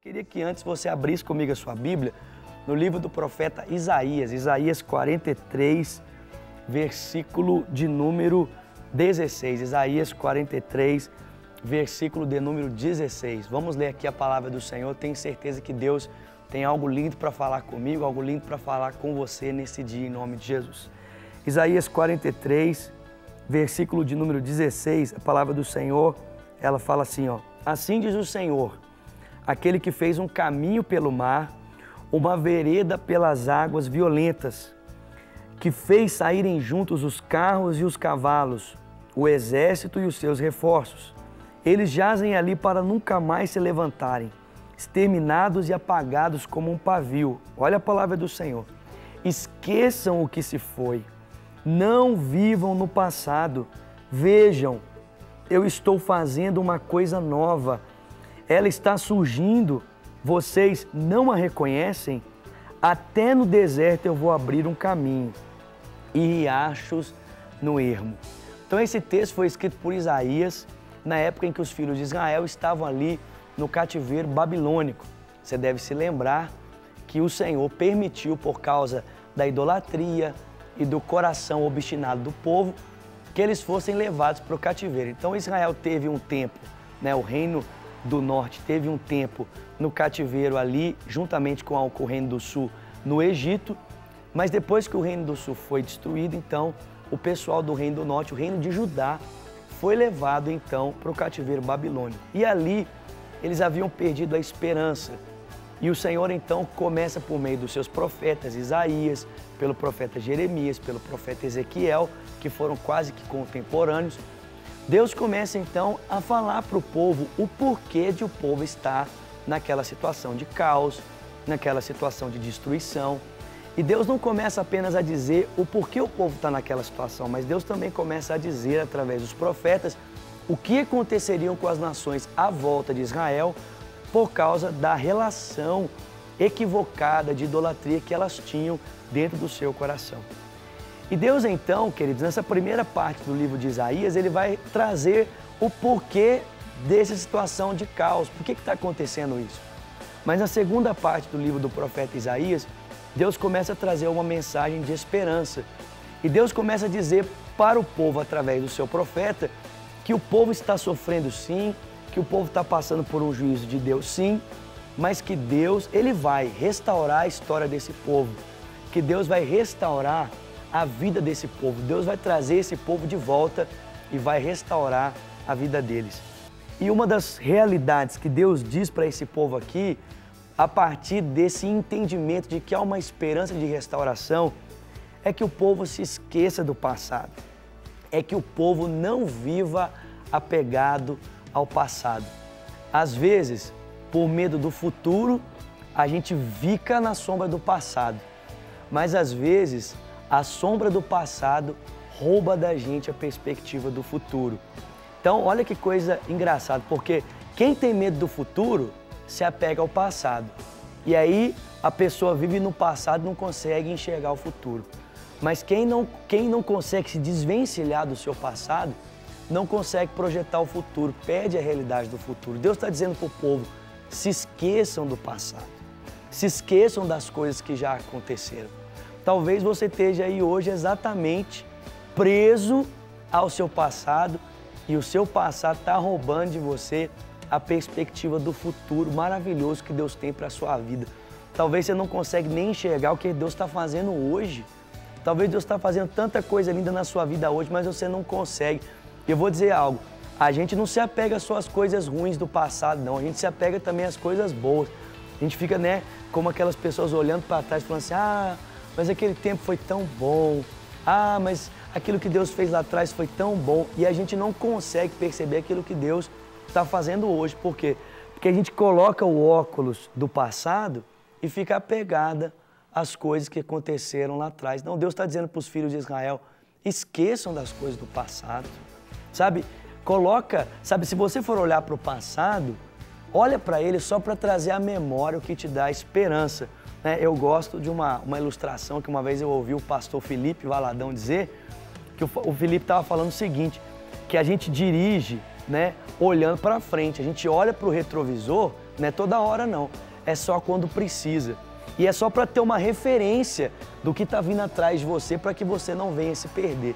Queria que antes você abrisse comigo a sua Bíblia no livro do profeta Isaías, Isaías 43, versículo de número 16. Isaías 43, versículo de número 16. Vamos ler aqui a palavra do Senhor. Tenho certeza que Deus tem algo lindo para falar comigo, algo lindo para falar com você nesse dia, em nome de Jesus. Isaías 43, versículo de número 16, a palavra do Senhor, ela fala assim, ó: assim diz o Senhor, aquele que fez um caminho pelo mar, uma vereda pelas águas violentas, que fez saírem juntos os carros e os cavalos, o exército e os seus reforços. Eles jazem ali para nunca mais se levantarem, exterminados e apagados como um pavio. Olha a palavra do Senhor. Esqueçam o que se foi, não vivam no passado. Vejam, eu estou fazendo uma coisa nova. Ela está surgindo, vocês não a reconhecem? Até no deserto eu vou abrir um caminho e riachos no ermo. Então esse texto foi escrito por Isaías na época em que os filhos de Israel estavam ali no cativeiro babilônico. Você deve se lembrar que o Senhor permitiu, por causa da idolatria e do coração obstinado do povo, que eles fossem levados para o cativeiro. Então Israel teve um tempo, o reino do norte teve um tempo no cativeiro ali, juntamente com o reino do sul no Egito, mas depois que o reino do sul foi destruído, então o pessoal do reino do norte, o reino de Judá, foi levado então para o cativeiro babilônico. E ali eles haviam perdido a esperança. E o Senhor então começa por meio dos seus profetas, Isaías, pelo profeta Jeremias, pelo profeta Ezequiel, que foram quase que contemporâneos. Deus começa então a falar para o povo o porquê de o povo estar naquela situação de caos, naquela situação de destruição. E Deus não começa apenas a dizer o porquê o povo está naquela situação, mas Deus também começa a dizer através dos profetas o que aconteceriam com as nações à volta de Israel por causa da relação equivocada de idolatria que elas tinham dentro do seu coração. E Deus então, queridos, nessa primeira parte do livro de Isaías, ele vai trazer o porquê dessa situação de caos, por que está acontecendo isso. Mas na segunda parte do livro do profeta Isaías, Deus começa a trazer uma mensagem de esperança. E Deus começa a dizer para o povo, através do seu profeta, que o povo está sofrendo sim, que o povo está passando por um juízo de Deus sim, mas que Deus, ele vai restaurar a história desse povo, que Deus vai restaurar a vida desse povo, Deus vai trazer esse povo de volta e vai restaurar a vida deles. E uma das realidades que Deus diz para esse povo aqui, a partir desse entendimento de que há uma esperança de restauração, é que o povo se esqueça do passado, é que o povo não viva apegado ao passado. Às vezes, por medo do futuro, a gente fica na sombra do passado, mas às vezes a sombra do passado rouba da gente a perspectiva do futuro. Então, olha que coisa engraçada, porque quem tem medo do futuro se apega ao passado. E aí a pessoa vive no passado e não consegue enxergar o futuro. Mas quem não consegue se desvencilhar do seu passado, não consegue projetar o futuro, perde a realidade do futuro. Deus está dizendo para o povo, se esqueçam do passado, se esqueçam das coisas que já aconteceram. Talvez você esteja aí hoje exatamente preso ao seu passado e o seu passado está roubando de você a perspectiva do futuro maravilhoso que Deus tem para a sua vida. Talvez você não consegue nem enxergar o que Deus está fazendo hoje. Talvez Deus está fazendo tanta coisa linda na sua vida hoje, mas você não consegue. E eu vou dizer algo, a gente não se apega só às coisas ruins do passado, não. A gente se apega também às coisas boas. A gente fica, como aquelas pessoas olhando para trás, falando assim, mas aquele tempo foi tão bom. Mas aquilo que Deus fez lá atrás foi tão bom. E a gente não consegue perceber aquilo que Deus está fazendo hoje. Por quê? Porque a gente coloca o óculos do passado e fica apegada às coisas que aconteceram lá atrás. Não, Deus está dizendo para os filhos de Israel, esqueçam das coisas do passado. Se você for olhar para o passado, olha para ele só para trazer à memória o que te dá esperança. Eu gosto de uma ilustração que uma vez eu ouvi o pastor Felipe Valadão dizer, que o Felipe estava falando o seguinte, que a gente dirige olhando para frente, a gente olha para o retrovisor Não é toda hora não, é só quando precisa. E é só para ter uma referência do que está vindo atrás de você, para que você não venha se perder.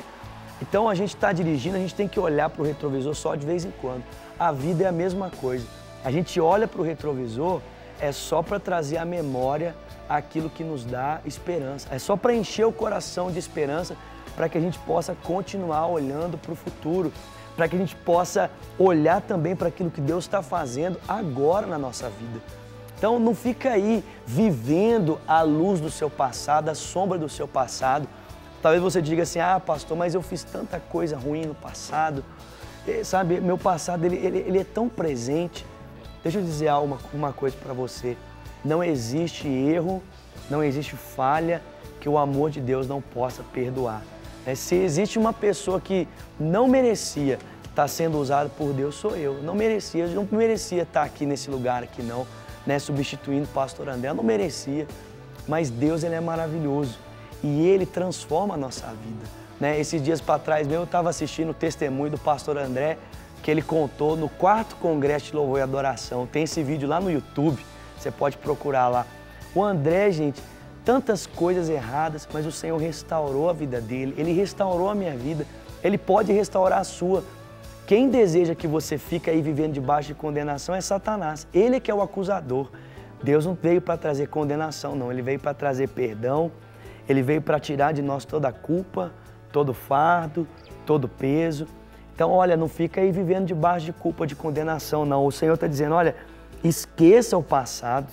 Então a gente está dirigindo, a gente tem que olhar para o retrovisor só de vez em quando. A vida é a mesma coisa. A gente olha para o retrovisor, é só para trazer à memória aquilo que nos dá esperança. É só para encher o coração de esperança, para que a gente possa continuar olhando para o futuro, para que a gente possa olhar também para aquilo que Deus está fazendo agora na nossa vida. Então não fica aí vivendo à luz do seu passado, à sombra do seu passado. Talvez você diga assim, ah, pastor, mas eu fiz tanta coisa ruim no passado. Sabe, meu passado ele é tão presente. Deixa eu dizer uma coisa para você. Não existe erro, não existe falha que o amor de Deus não possa perdoar. Se existe uma pessoa que não merecia estar sendo usada por Deus, sou eu. Eu não merecia estar aqui nesse lugar aqui não, né, substituindo o pastor André, eu não merecia. Mas Deus, ele é maravilhoso e Ele transforma a nossa vida. Né? Esses dias para trás eu estava assistindo o testemunho do pastor André, que ele contou no 4º Congresso de Louvor e Adoração. Tem esse vídeo lá no YouTube, você pode procurar lá. O André, gente, tantas coisas erradas, mas o Senhor restaurou a vida dele, Ele restaurou a minha vida, Ele pode restaurar a sua. Quem deseja que você fique aí vivendo debaixo de condenação é Satanás. Ele é que é o acusador. Deus não veio para trazer condenação, não. Ele veio para trazer perdão, Ele veio para tirar de nós toda a culpa, todo fardo, todo peso. Então, olha, não fica aí vivendo debaixo de culpa, de condenação, não. O Senhor está dizendo, olha, esqueça o passado.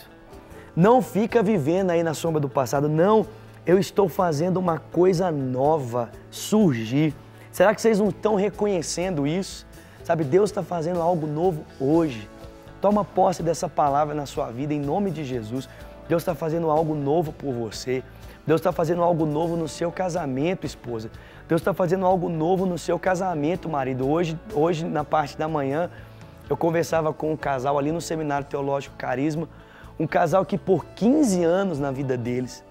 Não fica vivendo aí na sombra do passado. Não, eu estou fazendo uma coisa nova surgir. Será que vocês não estão reconhecendo isso? Sabe, Deus está fazendo algo novo hoje. Toma posse dessa palavra na sua vida, em nome de Jesus. Deus está fazendo algo novo por você. Deus está fazendo algo novo no seu casamento, esposa. Deus está fazendo algo novo no seu casamento, marido. Hoje, na parte da manhã, eu conversava com um casal ali no Seminário Teológico Carisma, um casal que por 15 anos na vida deles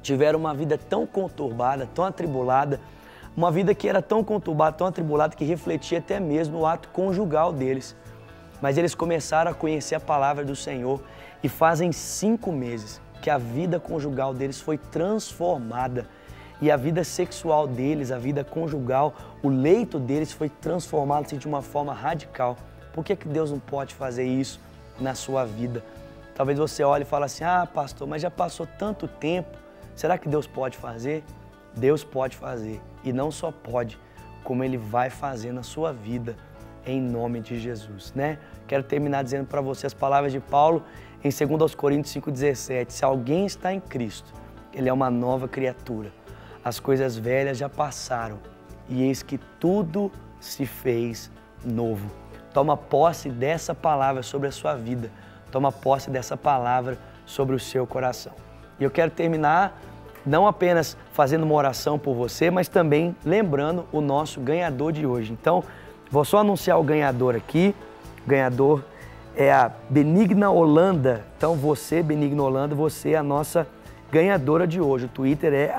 tiveram uma vida tão conturbada, tão atribulada, uma vida que era tão conturbada, tão atribulada, que refletia até mesmo o ato conjugal deles. Mas eles começaram a conhecer a palavra do Senhor e fazem 5 meses que a vida conjugal deles foi transformada. E a vida sexual deles, a vida conjugal, o leito deles foi transformado assim, de uma forma radical. Por que Deus não pode fazer isso na sua vida? Talvez você olhe e fale assim, ah, pastor, mas já passou tanto tempo, será que Deus pode fazer? Deus pode fazer, e não só pode, como Ele vai fazer na sua vida, em nome de Jesus, né? Quero terminar dizendo para você as palavras de Paulo em 2 Coríntios 5,17. Se alguém está em Cristo, ele é uma nova criatura. As coisas velhas já passaram e eis que tudo se fez novo. Toma posse dessa palavra sobre a sua vida. Toma posse dessa palavra sobre o seu coração. E eu quero terminar não apenas fazendo uma oração por você, mas também lembrando o nosso ganhador de hoje. Então, vou só anunciar o ganhador aqui. O ganhador é a Benigna Holanda. Então você, Benigna Holanda, você é a nossa ganhadora de hoje. O Twitter é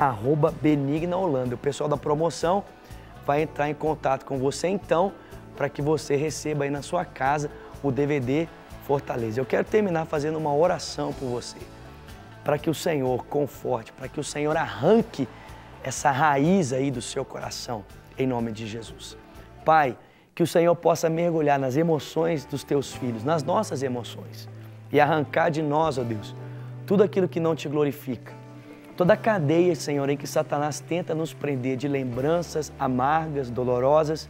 @BenignaHolanda. O pessoal da promoção vai entrar em contato com você então, para que você receba aí na sua casa o DVD Fortaleza. Eu quero terminar fazendo uma oração por você, para que o Senhor conforte, para que o Senhor arranque essa raiz aí do seu coração, em nome de Jesus. Pai, que o Senhor possa mergulhar nas emoções dos teus filhos, nas nossas emoções, e arrancar de nós, ó Deus, tudo aquilo que não te glorifica. Toda a cadeia, Senhor, em que Satanás tenta nos prender de lembranças amargas, dolorosas,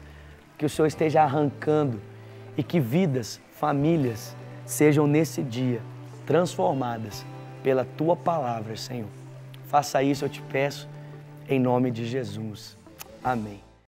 que o Senhor esteja arrancando e que vidas, famílias, sejam nesse dia transformadas pela Tua palavra, Senhor. Faça isso, eu te peço, em nome de Jesus. Amém.